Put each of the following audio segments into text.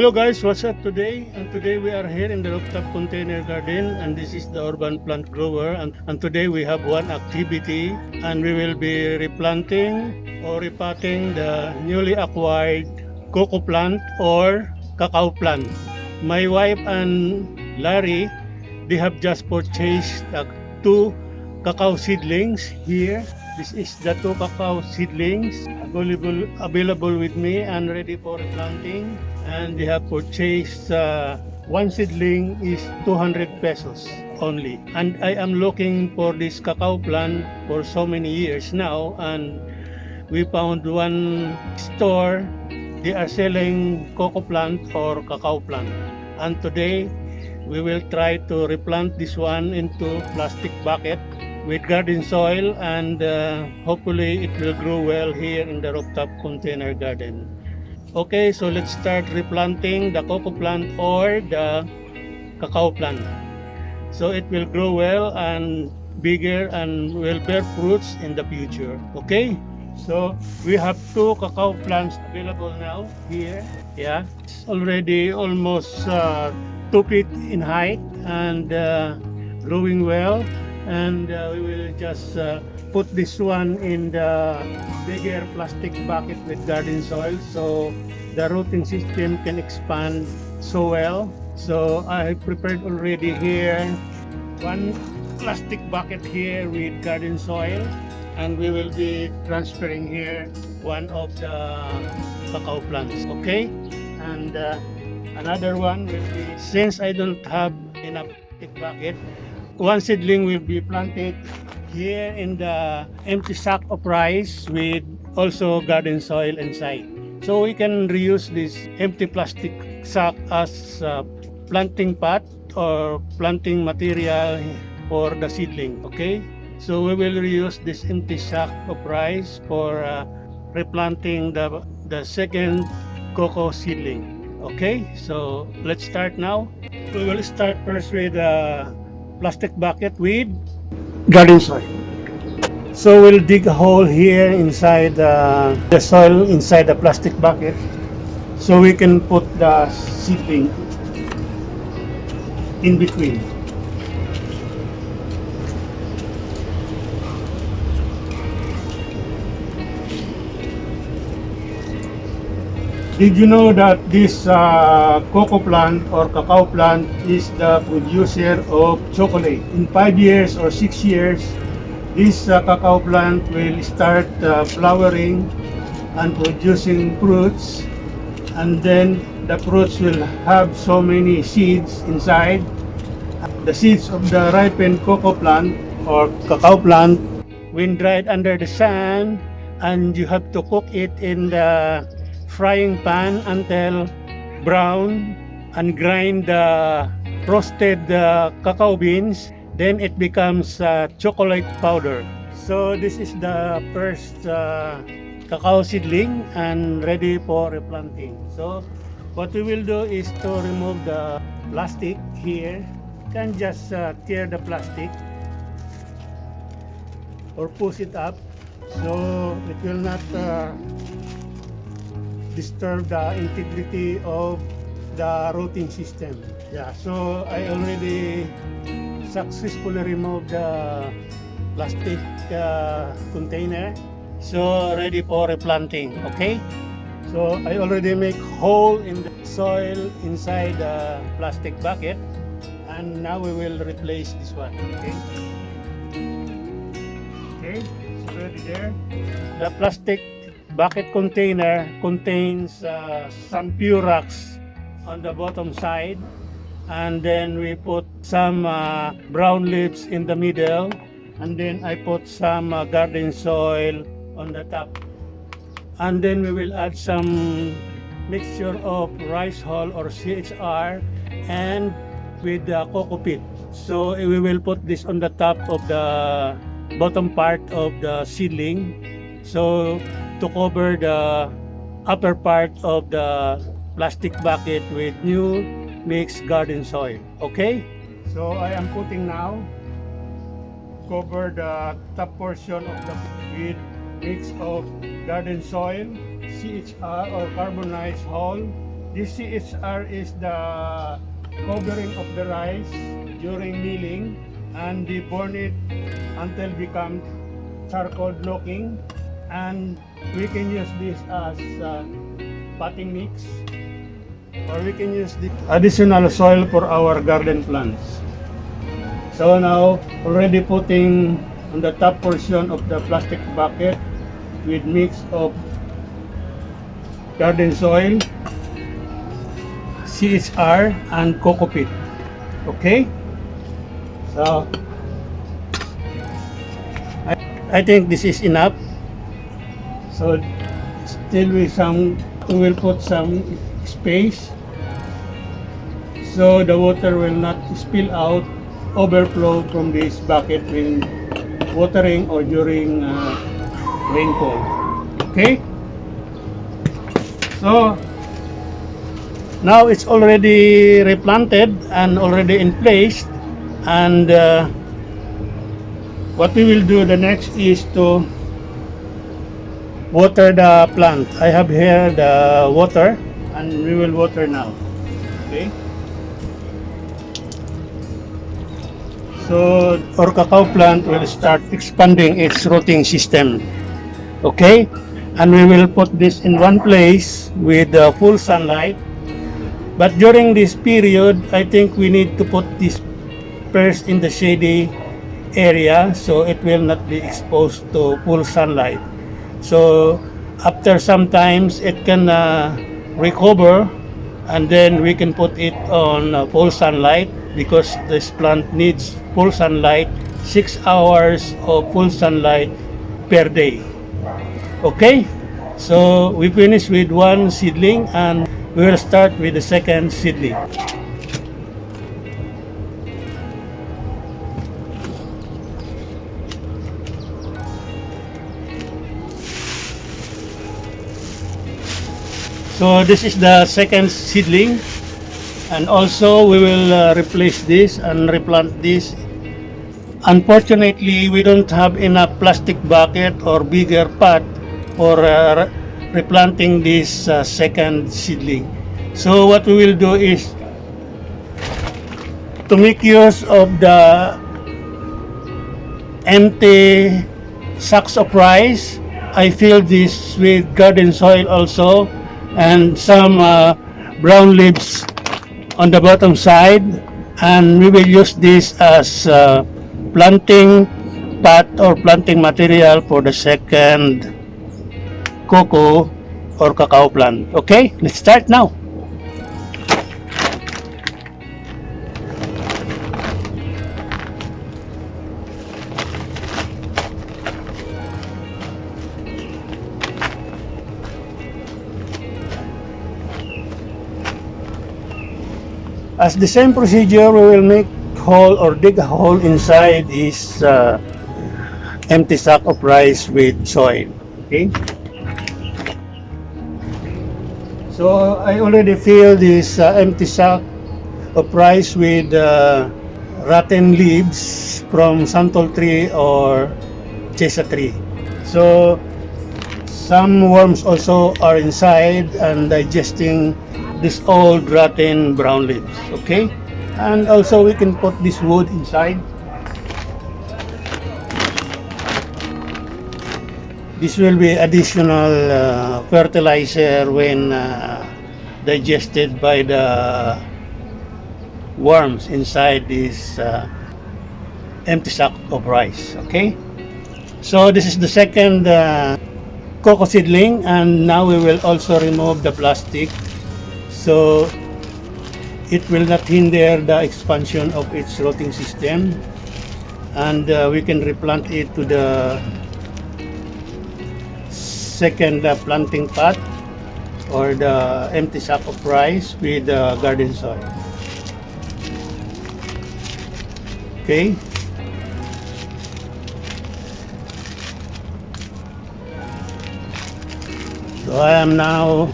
Hello guys, what's up today? And today we are here in the rooftop container garden, and this is the urban plant grower, and today we have one activity, and we will be replanting or repotting the newly acquired cocoa plant or cacao plant. My wife and Larry, they have just purchased two cacao seedlings here. This is the two cacao seedlings available with me and ready for planting. And they have purchased one seedling is 200 pesos only. And I am looking for this cacao plant for so many years now, and we found one store. They are selling cocoa plant or cacao plant. And today we will try to replant this one into plastic bucket with garden soil, and hopefully it will grow well here in the rooftop container garden. Okay, so let's start replanting the cocoa plant or the cacao plant. So it will grow well and bigger and will bear fruits in the future. Okay, so we have two cacao plants available now here. Yeah, it's already almost 2 feet in height and growing well. And we will just put this one in the bigger plastic bucket with garden soil, so the rooting system can expand so well. So I prepared already here one plastic bucket here with garden soil, and we will be transferring here one of the cacao plants. Okay, and another one will be, since I don't have enough plastic bucket, one seedling will be planted here in the empty sack of rice with also garden soil inside. So we can reuse this empty plastic sack as planting pot or planting material for the seedling. Okay, so we will reuse this empty sack of rice for replanting the second cocoa seedling. Okay, so let's start now. We will start first with a plastic bucket with garden soil. So we'll dig a hole here inside the soil inside the plastic bucket, so we can put the seedling in between. Did you know that this cocoa plant or cacao plant is the producer of chocolate? In 5 years or 6 years, this cacao plant will start flowering and producing fruits, and then the fruits will have so many seeds inside. The seeds of the ripened cocoa plant or cacao plant, when dried under the sun, and you have to cook it in the frying pan until brown, and grind the roasted cacao beans, then it becomes chocolate powder. So this is the first cacao seedling and ready for replanting. So what we will do is to remove the plastic here. You can just tear the plastic or push it up, so it will not disturb the integrity of the rooting system. Yeah, so I already successfully removed the plastic container, so ready for replanting. Okay, so I already make hole in the soil inside the plastic bucket, and now we will replace this one. Okay, it's already there. The plastic bucket container contains some Purex on the bottom side, and then we put some brown leaves in the middle, and then I put some garden soil on the top, and then we will add some mixture of rice hull or CHR and with the cocoa peat. So we will put this on the top of the bottom part of the seedling, so to cover the upper part of the plastic bucket with new mixed garden soil. Okay, so I am putting now, cover the top portion of the with mix of garden soil, CHR or carbonized hull This CHR is the covering of the rice during milling, and we burn it until become charcoal looking, and we can use this as potting mix, or we can use the additional soil for our garden plants. So now already putting on the top portion of the plastic bucket with mix of garden soil, CHR, and coco peat. Okay, so I think this is enough. So still we will put some space so the water will not spill out, overflow from this bucket when watering or during rainfall. Okay, so now it's already replanted and already in place, and what we will do the next is to water the plant. I have here the water, and we will water now. Okay, so our cacao plant will start expanding its rooting system. Okay, and we will put this in one place with full sunlight. But during this period, I think we need to put this first in the shady area so it will not be exposed to full sunlight. So after some times it can recover, and then we can put it on full sunlight, because this plant needs full sunlight, 6 hours of full sunlight per day. Okay, so we finish with one seedling, and we will start with the second seedling. So this is the second seedling, and also we will replace this and replant this. Unfortunately, we don't have enough plastic bucket or bigger pot for replanting this second seedling. So what we will do is to make use of the empty sacks of rice. I fill this with garden soil also, and some brown leaves on the bottom side, and we will use this as planting pot or planting material for the second cocoa or cacao plant. Okay, let's start now. As the same procedure, we will make hole or dig a hole inside this empty sack of rice with soil. Okay, so I already fill this empty sack of rice with rotten leaves from santol tree or chesa tree. So some worms also are inside and digesting this old rotten brown leaves. Okay, and also we can put this wood inside. This will be additional fertilizer when digested by the worms inside this empty sack of rice. Okay, so this is the second cocoa seedling, and now we will also remove the plastic so it will not hinder the expansion of its rooting system, and we can replant it to the second planting pot or the empty sack of rice with garden soil. Okay, so I am now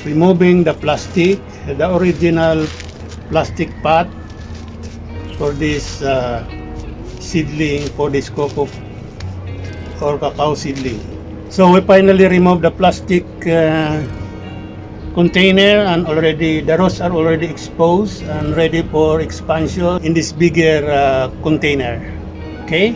removing the plastic, the original plastic pot for this seedling, for this cocoa or cacao seedling. So we finally remove the plastic container, and already the rows are already exposed and ready for expansion in this bigger container. Okay,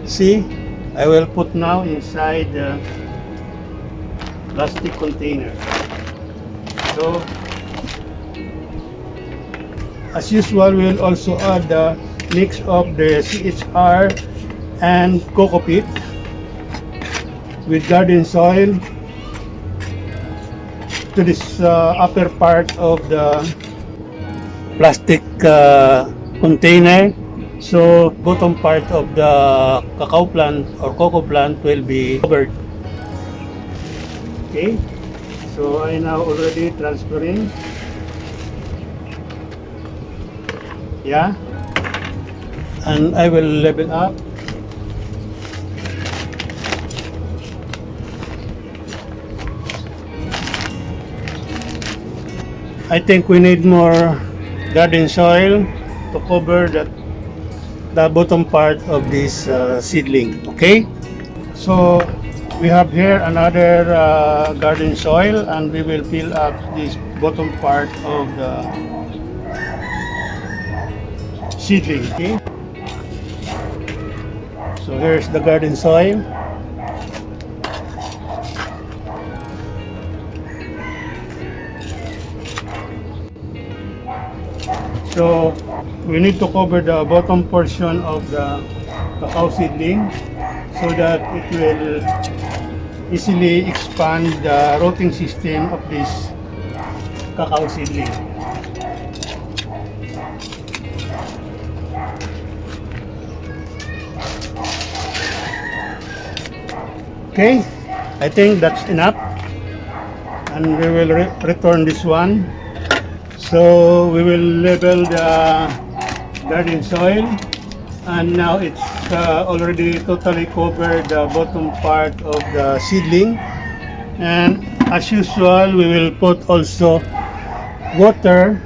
see, I will put now inside the plastic container. So as usual, we will also add the mix of the CHR and coco peat with garden soil to this upper part of the plastic container. So bottom part of the cacao plant or cocoa plant will be covered. Okay, so I now already transferring. Yeah, and I will level up. I think we need more garden soil to cover the bottom part of this seedling. Okay, so we have here another garden soil, and we will fill up this bottom part of the seedling. Okay, so here's the garden soil. So we need to cover the bottom portion of the cacao seedling so that it will easily expand the rooting system of this cacao seedling. Okay, I think that's enough, and we will return this one. So we will level the garden soil, and now it's already totally covered the bottom part of the seedling. And as usual, we will put also water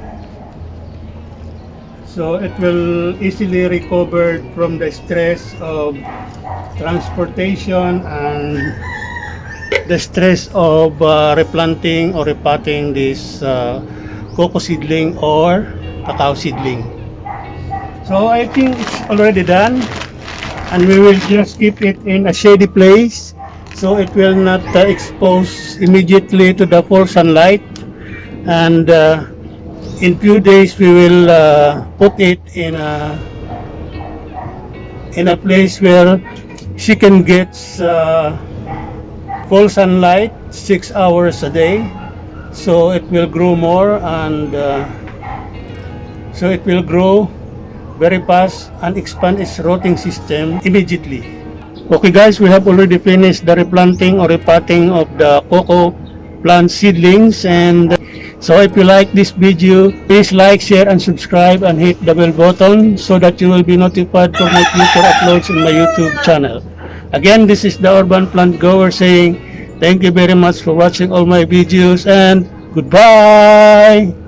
so it will easily recover from the stress of transportation and the stress of replanting or repotting this cocoa seedling or cacao seedling. So I think it's already done, and we will just keep it in a shady place so it will not expose immediately to the full sunlight. And in few days we will put it in a place where she can get full sunlight 6 hours a day, so it will grow more, and so it will grow very fast and expand its rooting system immediately. Okay guys, we have already finished the replanting or repotting of the cocoa plant seedlings, and so if you like this video, please like, share and subscribe, and hit the bell button so that you will be notified for my future uploads in my YouTube channel. Again, this is the Urban Plant Grower saying thank you very much for watching all my videos, and goodbye!